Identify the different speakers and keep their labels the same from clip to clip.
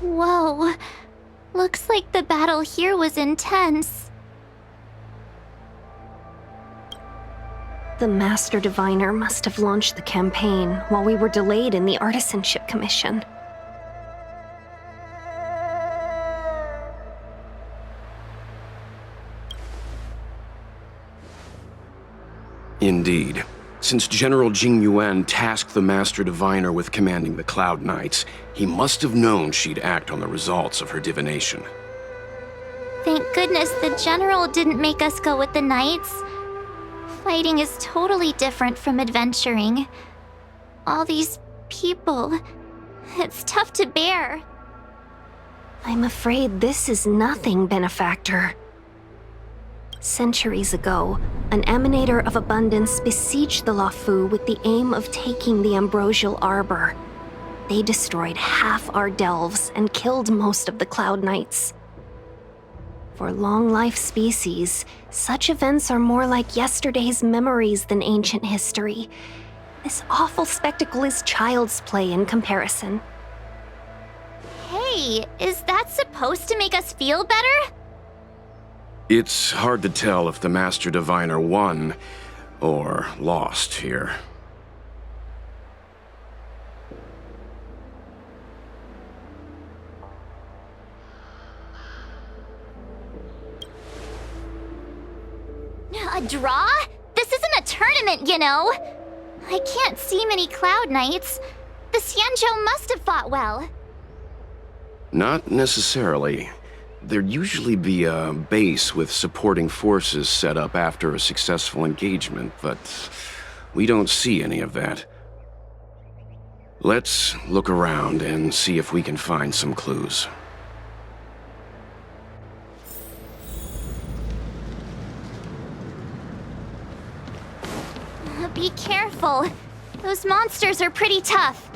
Speaker 1: Whoa. Looks like the battle here was intense.
Speaker 2: The Master Diviner must have launched the campaign while we were delayed in the Artisanship Commission.
Speaker 3: Indeed. Since General Jing Yuan tasked the Master Diviner with commanding the Cloud Knights, he must have known she'd act on the results of her divination.
Speaker 1: Thank goodness the General didn't make us go with the Knights. Fighting is totally different from adventuring. All these people... It's tough to bear.
Speaker 2: I'm afraid this is nothing, Benefactor. Centuries ago, an Emanator of Abundance besieged the Luofu with the aim of taking the Ambrosial Arbor. They destroyed half our delves and killed most of the Cloud Knights. For long-life species, such events are more like yesterday's memories than ancient history. This awful spectacle is child's play in comparison.
Speaker 1: Hey, is that supposed to make us feel better?
Speaker 3: It's hard to tell if the Master Diviner won or lost here.
Speaker 1: A draw? This isn't a tournament, you know. I can't see many Cloud Knights. The Xianzhou must have fought well.
Speaker 3: Not necessarily. There'd usually be a base with supporting forces set up after a successful engagement, but we don't see any of that. Let's look around and see if we can find some clues.
Speaker 1: Be careful. Those monsters are pretty tough.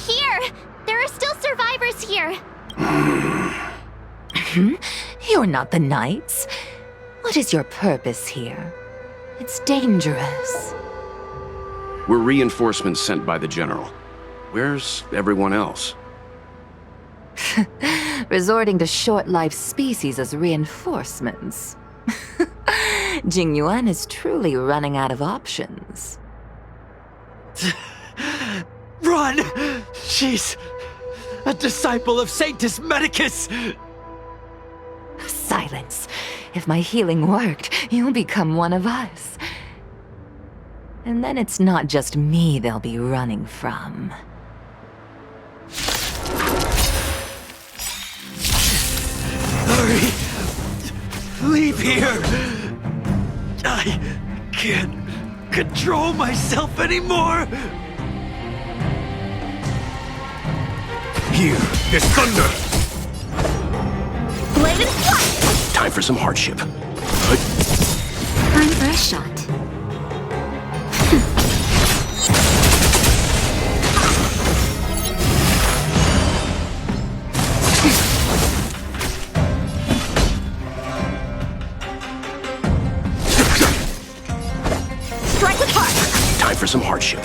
Speaker 1: Here! There are still survivors here.
Speaker 4: You're not the Knights. What is your purpose here? It's dangerous.
Speaker 3: We're reinforcements sent by the General. Where's everyone else?
Speaker 4: Resorting to short-lived species as reinforcements. Jing Yuan is truly running out of options.
Speaker 5: Run! She's a disciple of Sanctus Medicus!
Speaker 4: Silence. If my healing worked, you'll become one of us. And then it's not just me they'll be running from.
Speaker 5: Hurry! Leave here! I can't control myself anymore!
Speaker 3: Here is thunder!
Speaker 1: Blade and flight!
Speaker 3: Time for some hardship.
Speaker 1: Time for a shot. Strike with heart!
Speaker 3: Time for some hardship.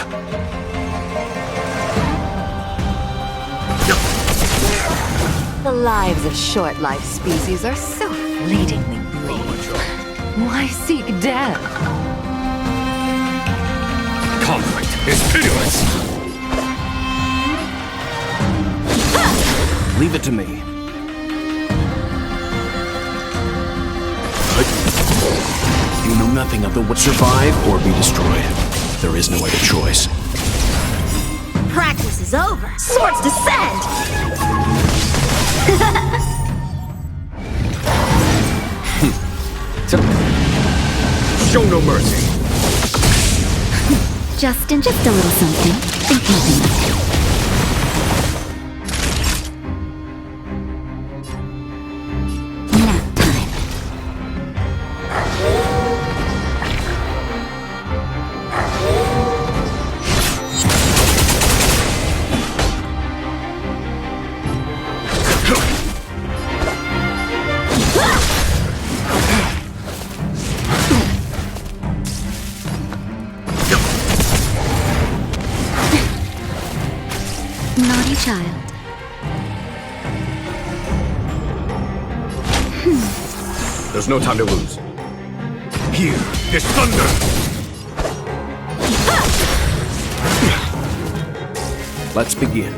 Speaker 4: The lives of short-lived species are so fleetingly brief. Why seek death?
Speaker 3: Conflict is pitiless! Leave it to me. You know nothing of the what survive or be destroyed. There is no other choice.
Speaker 1: Practice is over. Swords descend!
Speaker 3: Show no mercy.
Speaker 1: Justin, just a little something. Think nothing. Nap time.
Speaker 6: child.
Speaker 3: There's no time to lose. Here is thunder! Let's begin.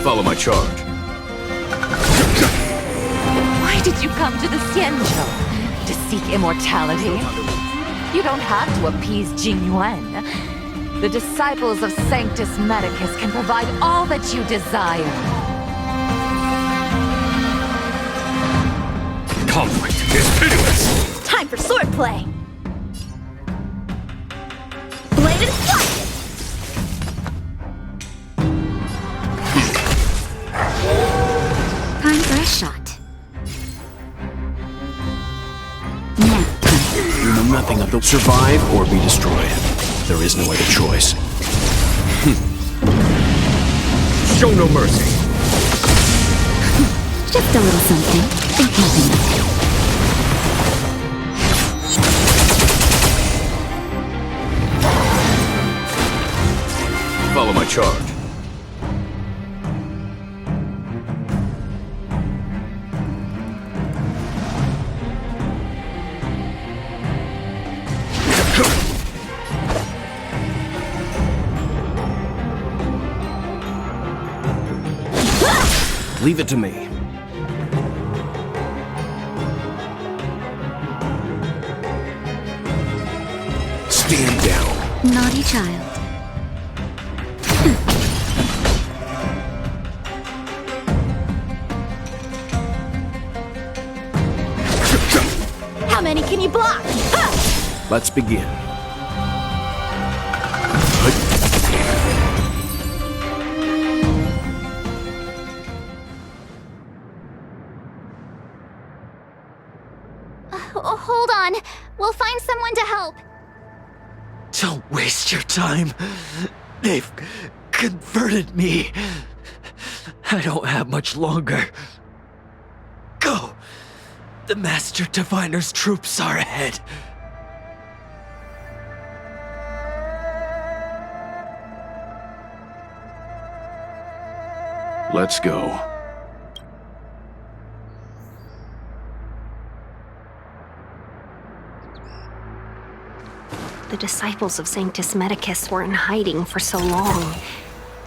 Speaker 3: Follow my charge.
Speaker 4: Why did you come to the Xianzhou? To seek immortality? You don't have to appease Jing Yuan. The disciples of Sanctus Medicus can provide all that you desire.
Speaker 3: Conflict is pitiless!
Speaker 6: Time for swordplay! Bladed flight! Time for a shot. Now.
Speaker 3: You know nothing of the survive or be destroyed. There is no other choice. Show no mercy.
Speaker 6: Just a little something. Think nothing of it.
Speaker 3: Follow my charge. Leave it to me. Stand down.
Speaker 6: Naughty child. How many can you block? Ha!
Speaker 3: Let's begin.
Speaker 1: Hold on. We'll find someone to help.
Speaker 5: Don't waste your time. They've converted me. I don't have much longer. Go! The Master Diviner's troops are ahead.
Speaker 3: Let's go.
Speaker 2: The disciples of Sanctus Medicus were in hiding for so long.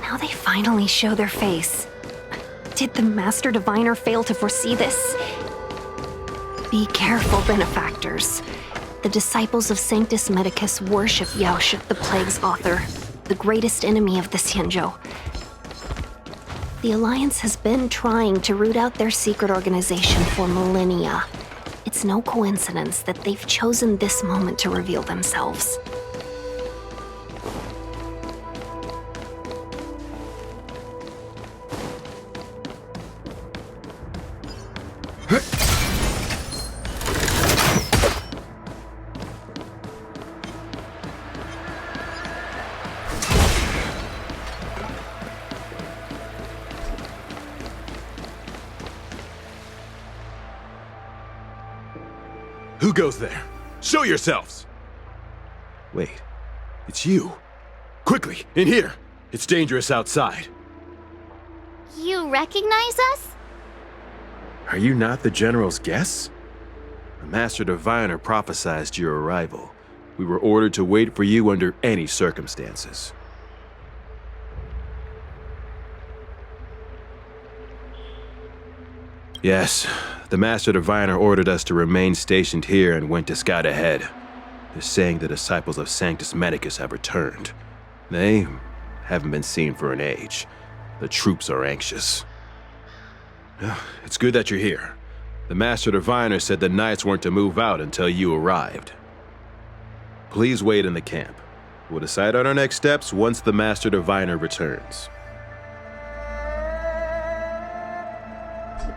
Speaker 2: Now they finally show their face. Did the Master Diviner fail to foresee this? Be careful, benefactors. The disciples of Sanctus Medicus worship Yaoshi, the Plague's author, the greatest enemy of the Xianzhou. The Alliance has been trying to root out their secret organization for millennia. It's no coincidence that they've chosen this moment to reveal themselves.
Speaker 7: Who goes there? Show yourselves! Wait, it's you. Quickly, in here. It's dangerous outside.
Speaker 1: You recognize us?
Speaker 7: Are you not the General's guests? The Master Diviner prophesied your arrival. We were ordered to wait for you under any circumstances. Yes, the Master Diviner ordered us to remain stationed here and went to scout ahead. They're saying the disciples of Sanctus Medicus have returned. They haven't been seen for an age. The troops are anxious. It's good that you're here. The Master Diviner said the Knights weren't to move out until you arrived. Please wait in the camp. We'll decide on our next steps once the Master Diviner returns.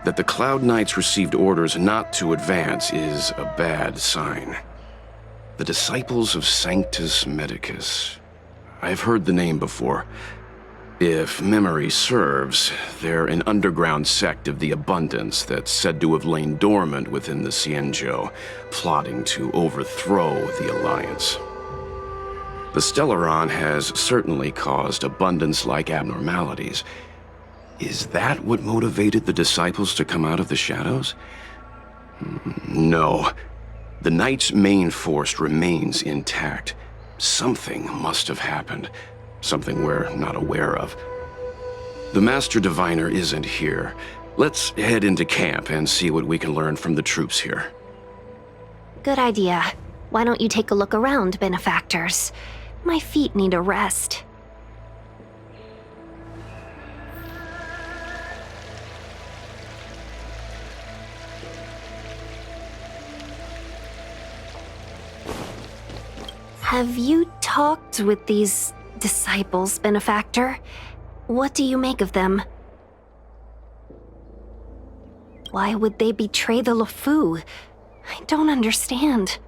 Speaker 3: That the Cloud Knights received orders not to advance is a bad sign. The Disciples of Sanctus Medicus. I've heard the name before. If memory serves, they're an underground sect of the Abundance that's said to have lain dormant within the Xianzhou, plotting to overthrow the Alliance. The Stellaron has certainly caused Abundance-like abnormalities. Is that what motivated the Disciples to come out of the shadows? No. The Knight's main force remains intact. Something must have happened. Something we're not aware of. The Master Diviner isn't here. Let's head into camp and see what we can learn from the troops here.
Speaker 2: Good idea. Why don't you take a look around, benefactors? My feet need a rest. Have you talked with these disciples, benefactor? What do you make of them? Why would they betray the Luofu? I don't understand.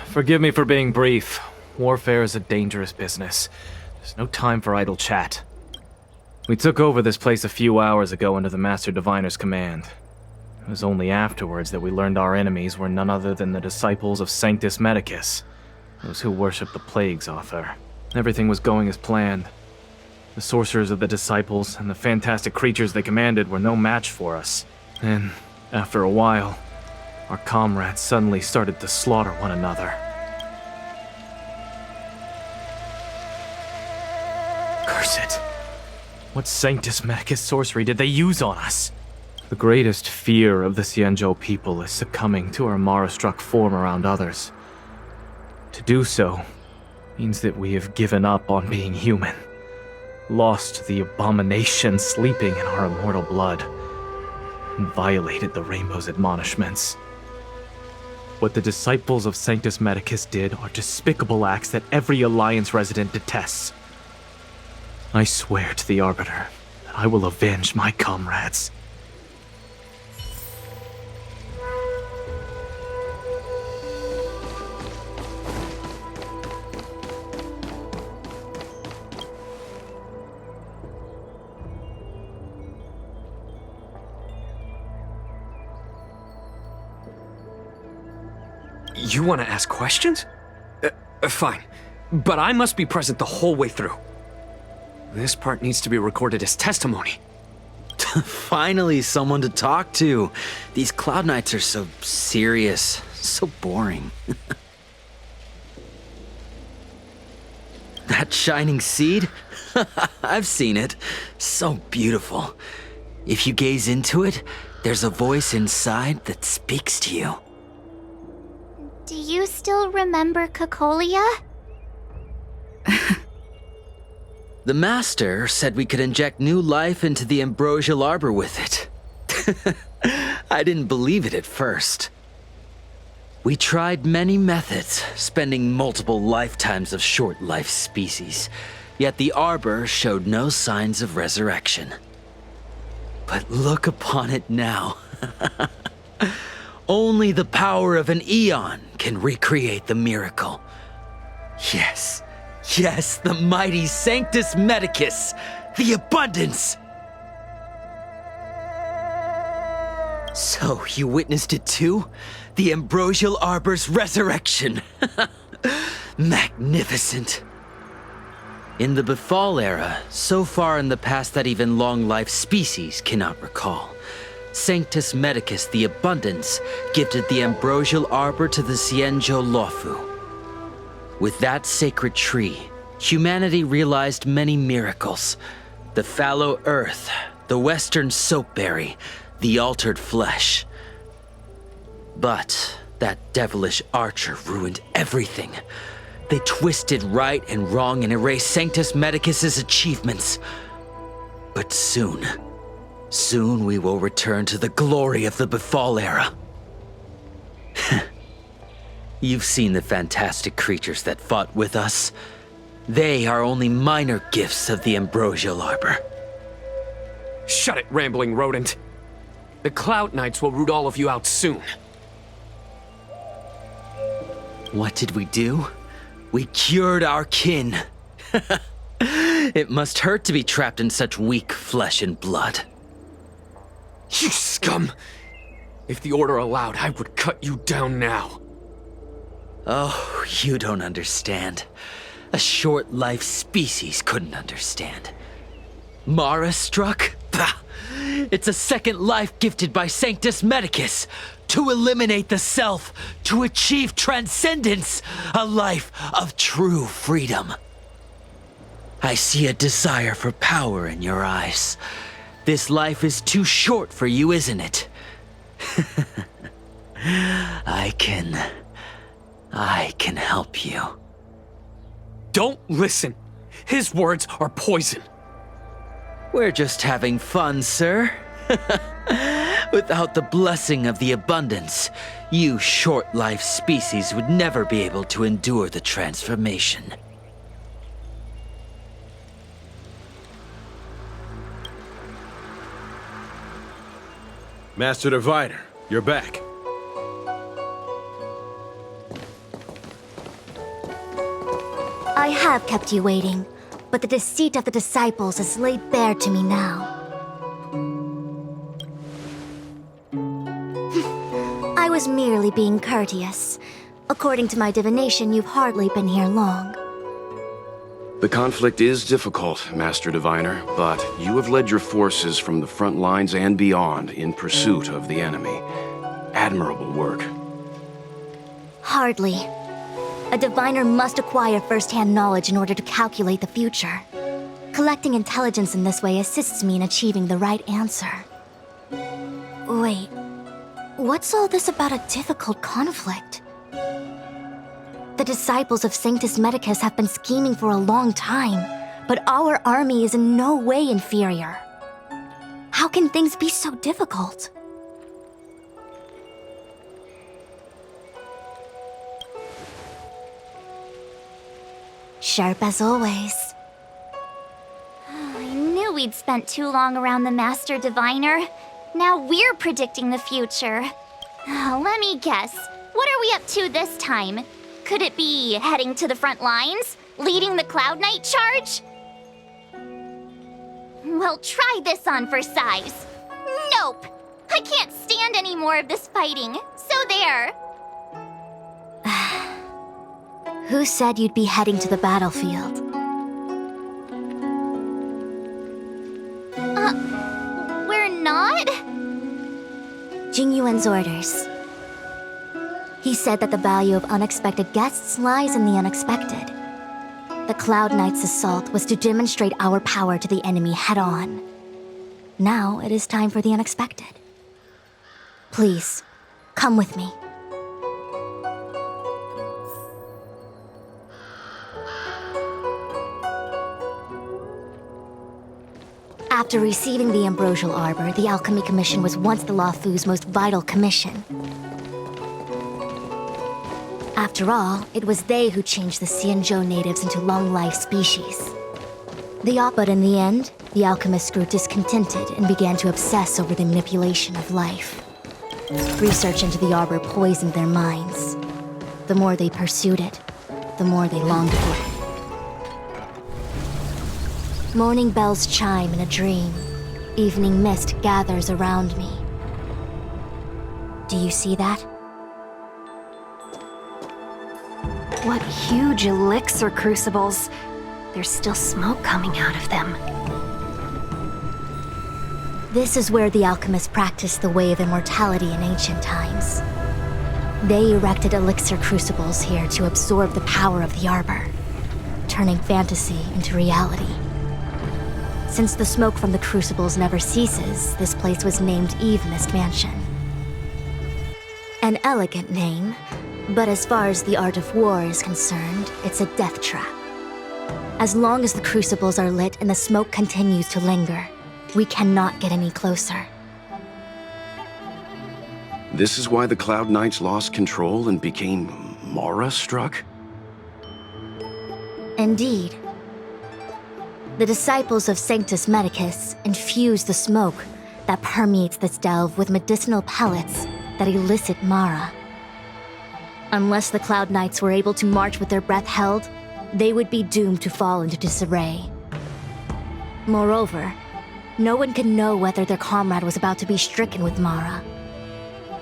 Speaker 8: Forgive me for being brief. Warfare is a dangerous business. There's no time for idle chat. We took over this place a few hours ago under the Master Diviner's command. It was only afterwards that we learned our enemies were none other than the Disciples of Sanctus Medicus, those who worship the Plague's author. Everything was going as planned. The sorcerers of the Disciples and the fantastic creatures they commanded were no match for us. And, after a while, our comrades suddenly started to slaughter one another. Curse it. What Sanctus Medicus sorcery did they use on us? The greatest fear of the Xianzhou people is succumbing to our Mara-struck form around others. To do so means that we have given up on being human, lost the abomination sleeping in our immortal blood, and violated the Rainbow's admonishments. What the Disciples of Sanctus Medicus did are despicable acts that every Alliance resident detests. I swear to the Arbiter that I will avenge my comrades.
Speaker 5: You want to ask questions? Fine. But I must be present the whole way through. This part needs to be recorded as testimony.
Speaker 9: Finally, someone to talk to. These Cloud Knights are so serious, so boring. That shining seed? I've seen it. So beautiful. If you gaze into it, there's a voice inside that speaks to you.
Speaker 1: Do you still remember Cocolia?
Speaker 9: The Master said we could inject new life into the ambrosial arbor with it. I didn't believe it at first. We tried many methods, spending multiple lifetimes of short-life species, yet the arbor showed no signs of resurrection. But look upon it now. Only the power of an eon can recreate the miracle. Yes, the mighty Sanctus Medicus, the Abundance! So, you witnessed it too? The ambrosial arbor's resurrection! Magnificent! In the Befall era, so far in the past that even long-life species cannot recall, Sanctus Medicus, the Abundance, gifted the ambrosial arbor to the Xianzhou Luofu. With that sacred tree, humanity realized many miracles. The fallow earth, the western soapberry, the altered flesh. But that devilish archer ruined everything. They twisted right and wrong and erased Sanctus Medicus's achievements. But soon we will return to the glory of the Befall era. You've seen the fantastic creatures that fought with us. They are only minor gifts of the ambrosial arbor.
Speaker 5: Shut it, rambling rodent. The Cloud Knights will root all of you out soon.
Speaker 9: What did we do? We cured our kin. It must hurt to be trapped in such weak flesh and blood.
Speaker 5: You scum! If the Order allowed, I would cut you down now.
Speaker 9: Oh, you don't understand. A short-life species couldn't understand. Mara struck? Bah! It's a second life gifted by Sanctus Medicus to eliminate the self, to achieve transcendence, a life of true freedom. I see a desire for power in your eyes. This life is too short for you, isn't it? I can help you.
Speaker 5: Don't listen. His words are poison.
Speaker 9: We're just having fun, sir. Without the blessing of the abundance, you short-life species would never be able to endure the transformation.
Speaker 7: Master Diviner, you're back.
Speaker 10: I have kept you waiting, but the deceit of the disciples is laid bare to me now. I was merely being courteous. According to my divination, you've hardly been here long.
Speaker 3: The conflict is difficult, Master Diviner, but you have led your forces from the front lines and beyond in pursuit of the enemy. Admirable work.
Speaker 10: Hardly. A diviner must acquire first-hand knowledge in order to calculate the future. Collecting intelligence in this way assists me in achieving the right answer. Wait, what's all this about a difficult conflict? The disciples of Sanctus Medicus have been scheming for a long time, but our army is in no way inferior. How can things be so difficult? Sharp as always.
Speaker 1: I knew we'd spent too long around the Master Diviner. Now we're predicting the future. Let me guess. What are we up to this time? Could it be heading to the front lines? Leading the Cloud Knight charge? Well, try this on for size. Nope! I can't stand any more of this fighting. So there.
Speaker 10: Who said you'd be heading to the battlefield?
Speaker 1: We're not?
Speaker 10: Jingyuan's orders. He said that the value of unexpected guests lies in the unexpected. The Cloud Knight's assault was to demonstrate our power to the enemy head-on. Now it is time for the unexpected. Please, come with me. After receiving the Ambrosial Arbor, the Alchemy Commission was once the Luofu's most vital commission. After all, it was they who changed the Xianzhou natives into long-life species. But in the end, the alchemists grew discontented and began to obsess over the manipulation of life. Research into the Arbor poisoned their minds. The more they pursued it, the more they longed for it. Morning bells chime in a dream. Evening mist gathers around me. Do you see that?
Speaker 2: What huge elixir crucibles. There's still smoke coming out of them.
Speaker 10: This is where the alchemists practiced the way of immortality in ancient times. They erected elixir crucibles here to absorb the power of the Arbor, turning fantasy into reality. Since the smoke from the crucibles never ceases, this place was named Eve Mist Mansion. An elegant name, but as far as the art of war is concerned, it's a death trap. As long as the crucibles are lit and the smoke continues to linger, we cannot get any closer.
Speaker 3: This is why the Cloud Knights lost control and became Mara-struck?
Speaker 10: Indeed. The disciples of Sanctus Medicus infuse the smoke that permeates this delve with medicinal pellets that elicit Mara. Unless the Cloud Knights were able to march with their breath held, they would be doomed to fall into disarray. Moreover, no one can know whether their comrade was about to be stricken with Mara.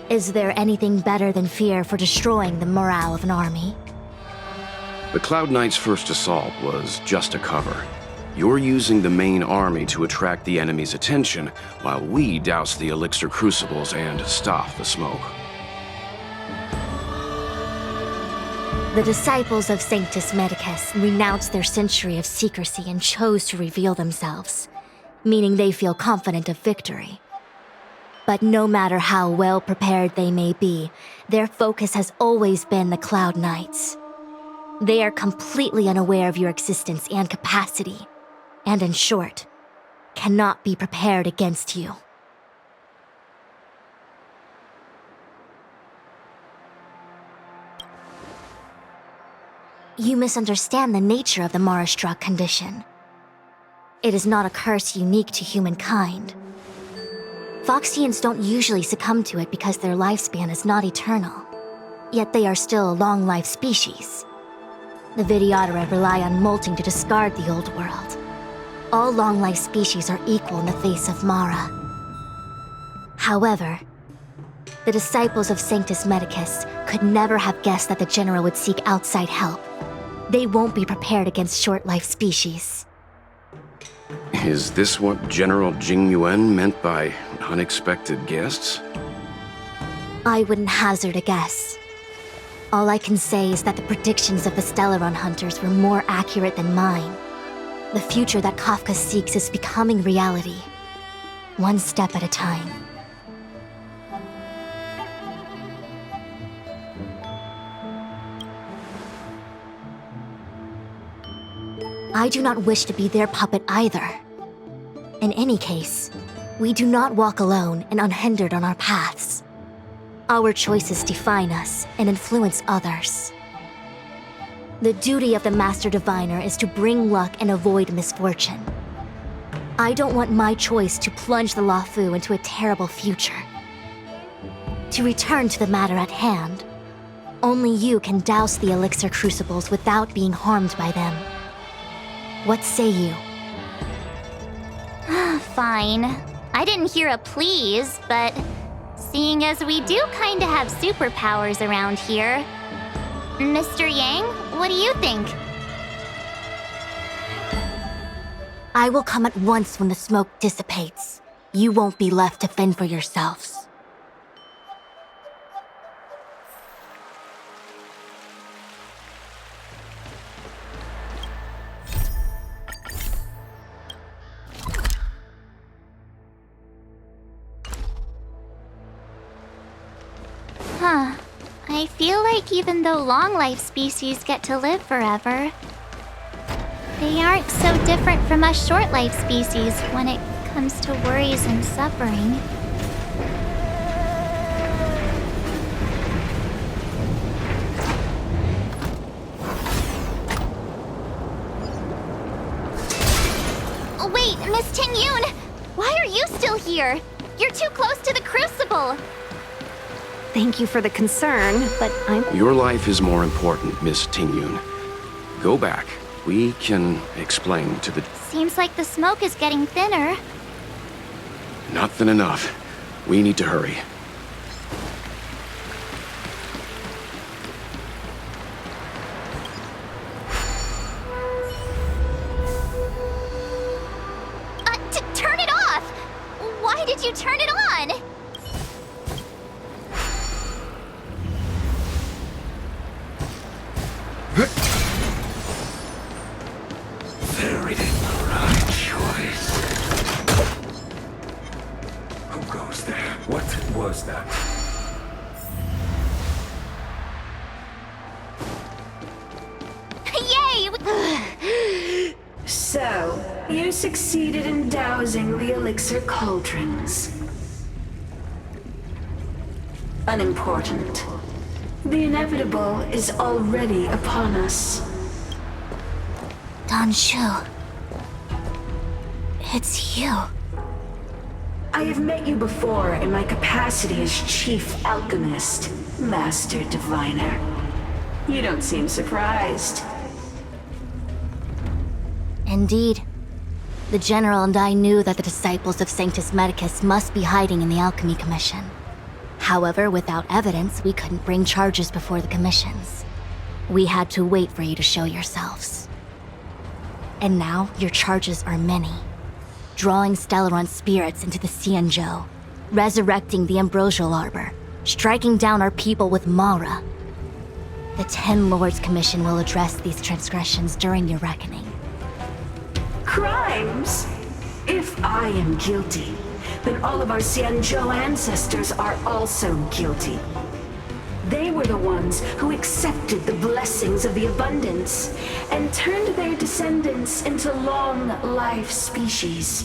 Speaker 10: Is there anything better than fear for destroying the morale of an army?
Speaker 3: The Cloud Knight's first assault was just a cover. You're using the main army to attract the enemy's attention, while we douse the elixir crucibles and stop the smoke.
Speaker 10: The disciples of Sanctus Medicus renounced their century of secrecy and chose to reveal themselves, meaning they feel confident of victory. But no matter how well prepared they may be, their focus has always been the Cloud Knights. They are completely unaware of your existence and capacity, and in short, cannot be prepared against you. You misunderstand the nature of the Mara-struck condition. It is not a curse unique to humankind. Foxians don't usually succumb to it because their lifespan is not eternal. Yet they are still a long-lived species. The Vidyadhara rely on molting to discard the old world. All long-lived species are equal in the face of Mara. However, the disciples of Sanctus Medicus could never have guessed that the General would seek outside help. They won't be prepared against short-lived species.
Speaker 3: Is this what General Jingyuan meant by unexpected guests?
Speaker 10: I wouldn't hazard a guess. All I can say is that the predictions of the Stellaron hunters were more accurate than mine. The future that Kafka seeks is becoming reality, one step at a time. I do not wish to be their puppet either. In any case, we do not walk alone and unhindered on our paths. Our choices define us and influence others. The duty of the Master Diviner is to bring luck and avoid misfortune. I don't want my choice to plunge the Luofu into a terrible future. To return to the matter at hand, only you can douse the elixir crucibles without being harmed by them. What say you?
Speaker 1: Fine. I didn't hear a please, but seeing as we do kinda have superpowers around here, Mr. Yang, what do you think?
Speaker 10: I will come at once when the smoke dissipates. You won't be left to fend for yourselves.
Speaker 1: Huh. I feel like even though long-life species get to live forever, they aren't so different from us short-life species when it comes to worries and suffering. Oh, wait, Miss Tingyun! Why are you still here? You're too close to the Crucible!
Speaker 2: Thank you for the concern, but I'm...
Speaker 3: Your life is more important, Miss Tingyun. Go back. We can explain to the...
Speaker 1: Seems like the smoke is getting thinner.
Speaker 3: Not thin enough. We need to hurry.
Speaker 1: Turn it off! Why did you turn it on?
Speaker 11: Very the right choice. Who goes there? What was that?
Speaker 1: Yay!
Speaker 12: So, you succeeded in dousing the elixir cauldrons. Unimportant. The inevitable is already upon us.
Speaker 10: Shu. It's you.
Speaker 12: I have met you before in my capacity as Chief Alchemist, Master Diviner. You don't seem surprised.
Speaker 10: Indeed. The General and I knew that the disciples of Sanctus Medicus must be hiding in the Alchemy Commission. However, without evidence, we couldn't bring charges before the commissions. We had to wait for you to show yourselves. And now, your charges are many. Drawing Stellaron spirits into the Xianzhou, resurrecting the Ambrosial Arbor, striking down our people with Mara. The Ten Lords Commission will address these transgressions during your reckoning.
Speaker 12: Crimes? If I am guilty, then all of our Xianzhou ancestors are also guilty. They were the ones who accepted the blessings of the abundance and turned their descendants into long-life species.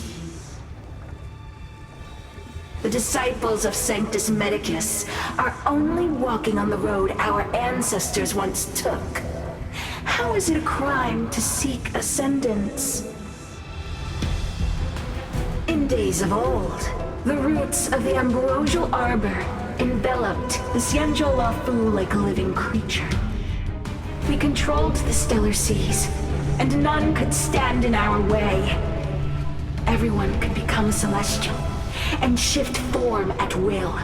Speaker 12: The disciples of Sanctus Medicus are only walking on the road our ancestors once took. How is it a crime to seek ascendance? In days of old, the roots of the Ambrosial Arbor enveloped the Xianzhou Luofu like a living creature. We controlled the stellar seas, and none could stand in our way. Everyone could become celestial and shift form at will.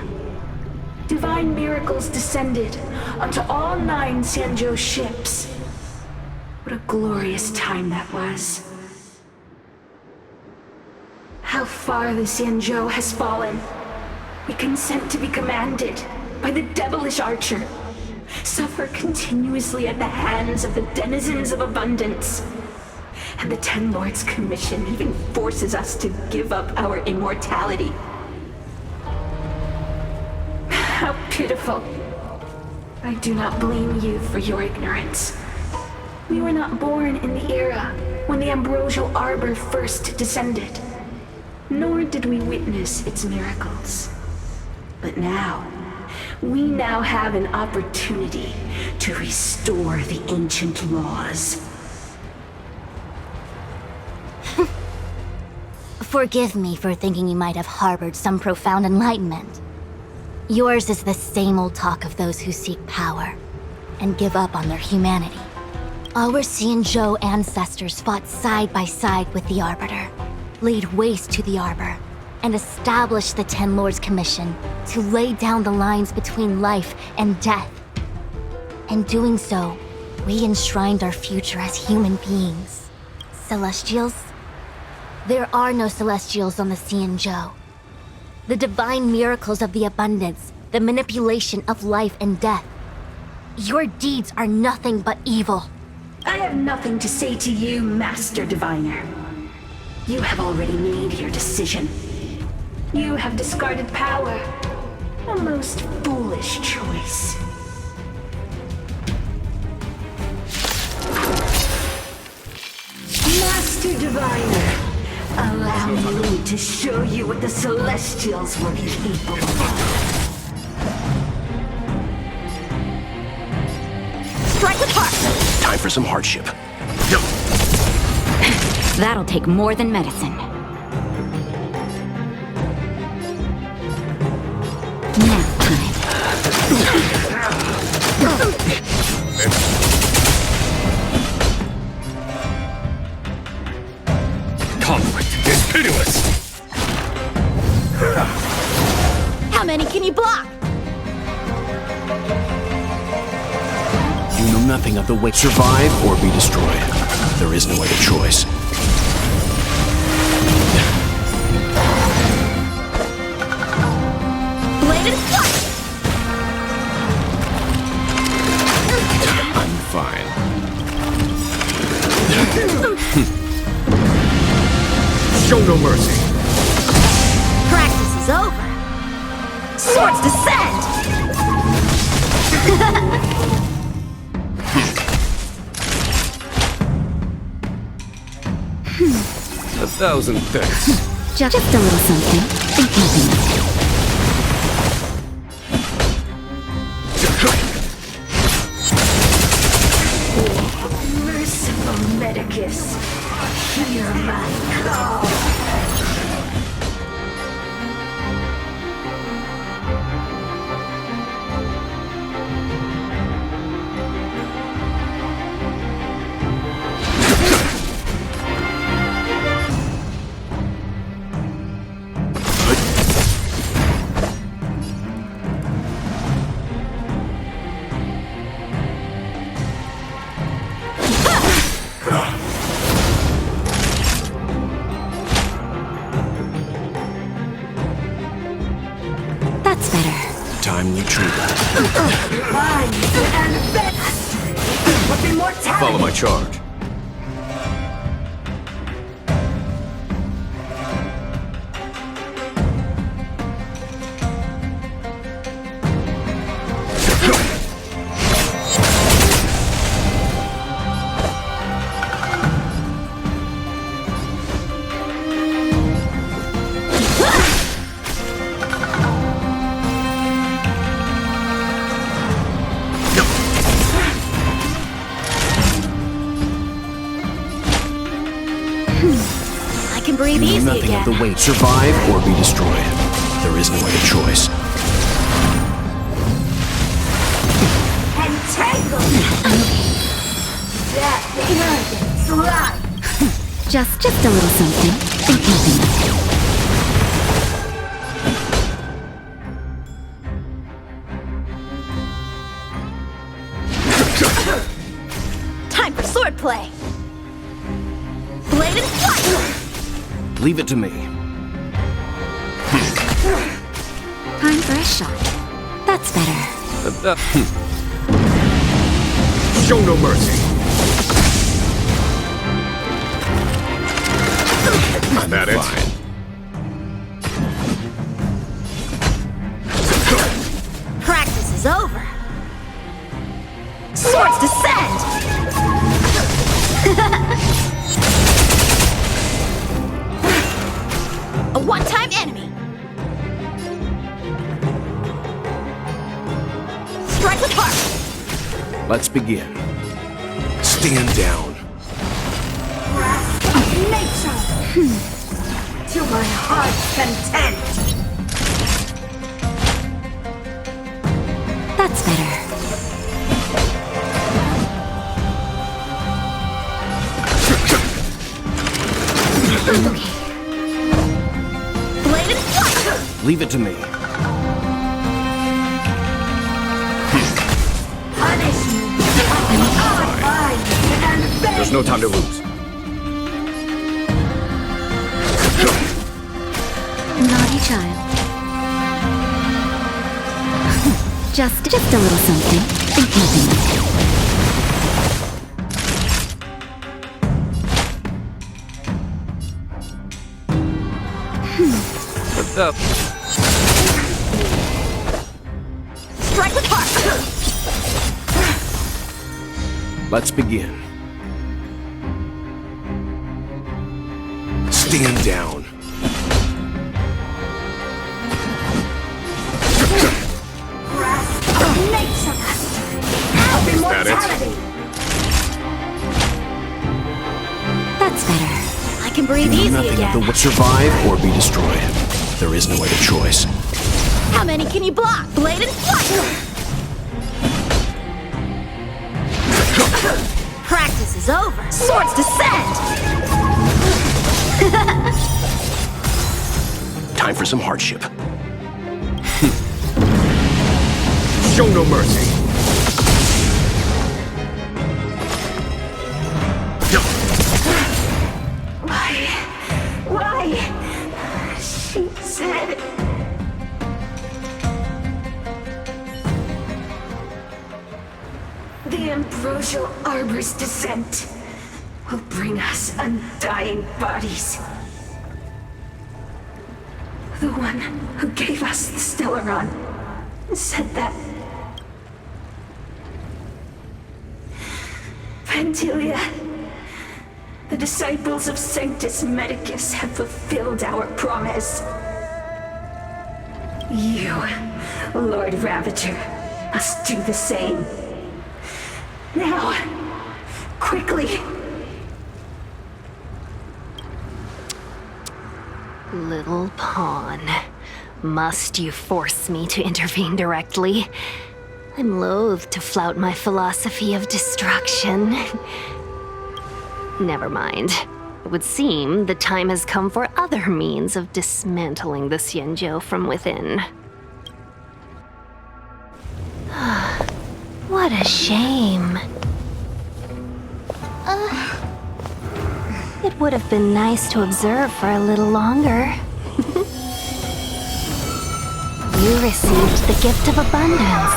Speaker 12: Divine miracles descended onto all 9 Xianzhou ships. What a glorious time that was. How far the Xianzhou has fallen. We consent to be commanded by the devilish archer. Suffer continuously at the hands of the denizens of abundance. And the Ten Lords Commission even forces us to give up our immortality. How pitiful. I do not blame you for your ignorance. We were not born in the era when the Ambrosial Arbor first descended. Nor did we witness its miracles. But now, we now have an opportunity to restore the ancient laws.
Speaker 10: Forgive me for thinking you might have harbored some profound enlightenment. Yours is the same old talk of those who seek power and give up on their humanity. Our Xianzhou ancestors fought side by side with the Arbiter, laid waste to the Arbor, and established the Ten Lords Commission to lay down the lines between life and death. In doing so, we enshrined our future as human beings. Celestials? There are no Celestials on the Xianzhou. The divine miracles of the abundance, the manipulation of life and death. Your deeds are nothing but evil.
Speaker 12: I have nothing to say to you, Master Diviner. You have already made your decision. You have discarded power. A most foolish choice. Master Diviner, allow me to show you what the Celestials were capable of.
Speaker 6: Strike with heart!
Speaker 3: Time for some hardship.
Speaker 6: That'll take more than medicine. Nap time.
Speaker 11: Conflict is pitiless!
Speaker 6: How many can you block?
Speaker 3: You know nothing of the way. Survive or be destroyed. There is no other choice.
Speaker 6: Bladed flight!
Speaker 3: I'm fine.
Speaker 11: Show no mercy!
Speaker 6: Practice is over. Swords descend!
Speaker 11: 1,000 thanks.
Speaker 6: Just a little something. Think nothing of it.
Speaker 12: Merciful Medicus.
Speaker 3: time you treat it.
Speaker 12: Mine and best of immortality.
Speaker 11: Follow my charge.
Speaker 6: I can breathe easy
Speaker 3: Nothing
Speaker 6: again.
Speaker 3: of the weight. Survive or be destroyed. There is no other choice.
Speaker 12: Entangle. That arrogant slide.
Speaker 6: Just a little something. Think nothing of it. Time for swordplay. Blade and flight.
Speaker 3: Leave it to me.
Speaker 6: Time for a shot. That's better.
Speaker 11: Show no mercy. Is that it?
Speaker 6: Practice is over. Swords descend. A one-time enemy. Strike with heart.
Speaker 3: Let's begin. Stand down.
Speaker 12: Nature. To my heart's content.
Speaker 6: That's better. Okay. Blade and flight.
Speaker 3: Leave it to me.
Speaker 12: Punishment. Mine and best.
Speaker 11: There's no time to lose.
Speaker 6: Naughty child. Just a little something. Think nothing of it.
Speaker 12: Strike with heart.
Speaker 3: Let's begin. Stand down.
Speaker 12: Nature. Of immortality.
Speaker 6: That's better. I can breathe easy
Speaker 3: Nothing
Speaker 6: again.
Speaker 3: of the weight. Survive or be destroyed. There is no other choice.
Speaker 6: How many can you block? Blade and flight. Practice is over. Swords descend.
Speaker 3: Time for some hardship.
Speaker 11: Show no mercy.
Speaker 12: Why? She said. The ambrosial arbor's descent will bring us undying bodies. The one who gave us the Stellaron said that. Vantilia, the disciples of Sanctus Medicus have fulfilled our promise. You, Lord Ravager, must do the same. Now, quickly.
Speaker 2: Little pawn. Must you force me to intervene directly? I'm loath to flout my philosophy of destruction. Never mind. It would seem the time has come for other means of dismantling the Xianzhou from within. What a shame. It would have been nice to observe for a little longer. You You received the gift of abundance.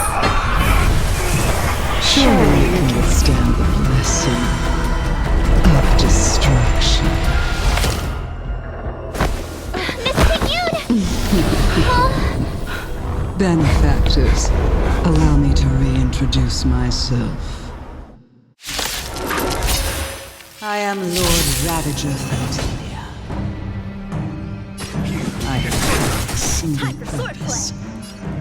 Speaker 13: Surely you can withstand the blessing of destruction. Benefactors, allow me to reintroduce myself. I am Lord Ravager Fantilia. I have a single purpose: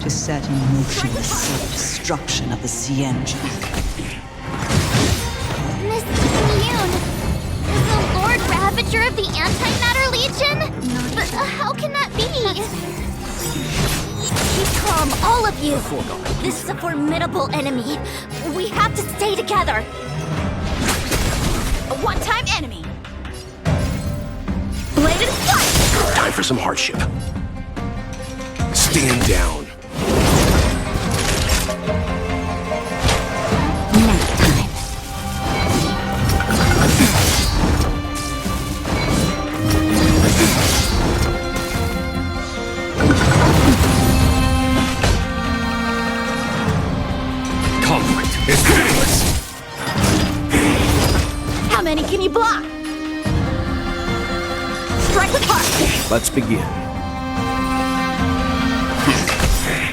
Speaker 13: to set in motion the self-destruction of the Xianzhou.
Speaker 1: Miss Yoon, is the Lord Ravager of the Antimatter Legion? But how can that be? Keep calm, all of you. This is a formidable enemy. We have to stay together. A one-time enemy. Bladed fight!
Speaker 3: Time for some hardship. Stand down.
Speaker 6: Nap time.
Speaker 11: Conflict is pitiless.
Speaker 1: How many can you block? Strike with heart!
Speaker 3: Let's begin.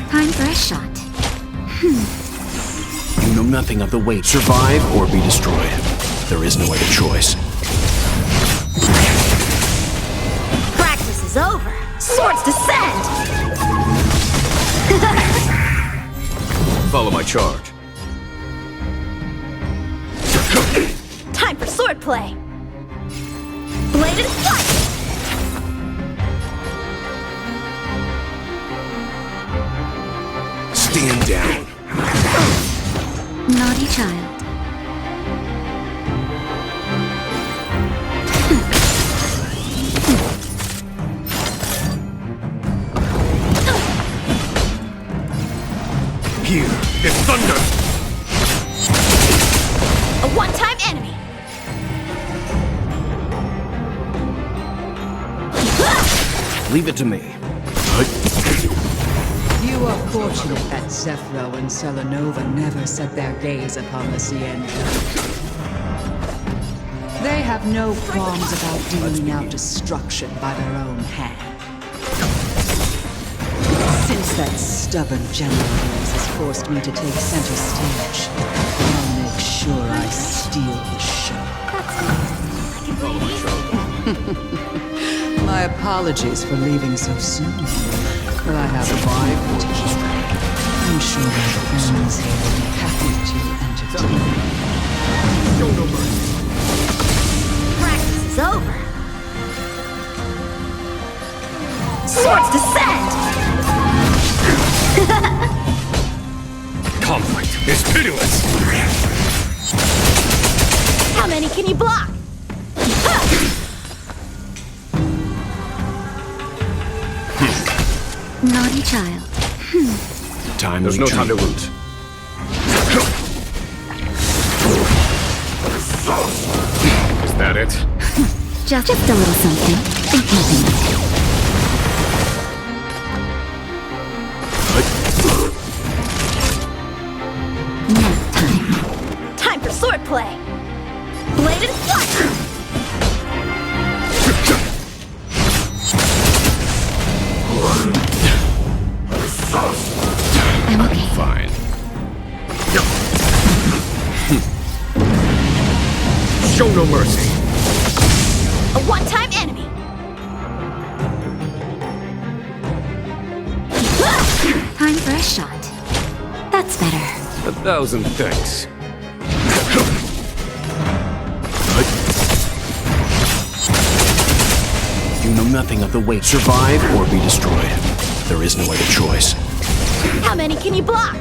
Speaker 6: Time for a shot.
Speaker 3: You know nothing of the weight. Survive or be destroyed. There is no other choice.
Speaker 1: Practice is over. Swords descend!
Speaker 3: Follow my charge.
Speaker 1: Time for swordplay! Bladed fight!
Speaker 3: Stand down.
Speaker 6: Naughty child.
Speaker 11: Here is thunder.
Speaker 1: A one-time enemy!
Speaker 3: Leave it to me.
Speaker 13: You are fortunate that Zephyro and Selenova never set their gaze upon the Xianzhou. They have no qualms about dealing out destruction by their own hand. Since that stubborn general of yours has forced me to take center stage, I'll make sure I steal the show. My apologies for leaving so soon, but I have a wife to keep. I'm sure my friends here will be happy to entertain.
Speaker 11: Show no mercy.
Speaker 1: Practice is over. Swords descend!
Speaker 11: Conflict is pitiless.
Speaker 1: How many can you block?
Speaker 6: Naughty child.
Speaker 3: Time
Speaker 11: There's
Speaker 3: to
Speaker 11: no time to
Speaker 3: retreat.
Speaker 11: lose. Is that it?
Speaker 6: Just a little something. Think nothing of it. Nap time.
Speaker 1: Time for swordplay! Bladed fight!
Speaker 6: I'm okay.
Speaker 3: Fine.
Speaker 11: Show no mercy.
Speaker 1: A one-time enemy!
Speaker 6: Time for a shot. That's better.
Speaker 11: 1,000 thanks.
Speaker 3: You know nothing of the weight. Survive or be destroyed. There is no other choice.
Speaker 1: How many can you block?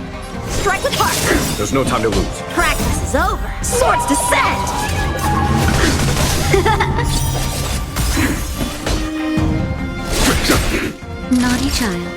Speaker 1: Strike with heart!
Speaker 11: There's no time to lose.
Speaker 1: Practice is over. Swords descend!
Speaker 6: Naughty child.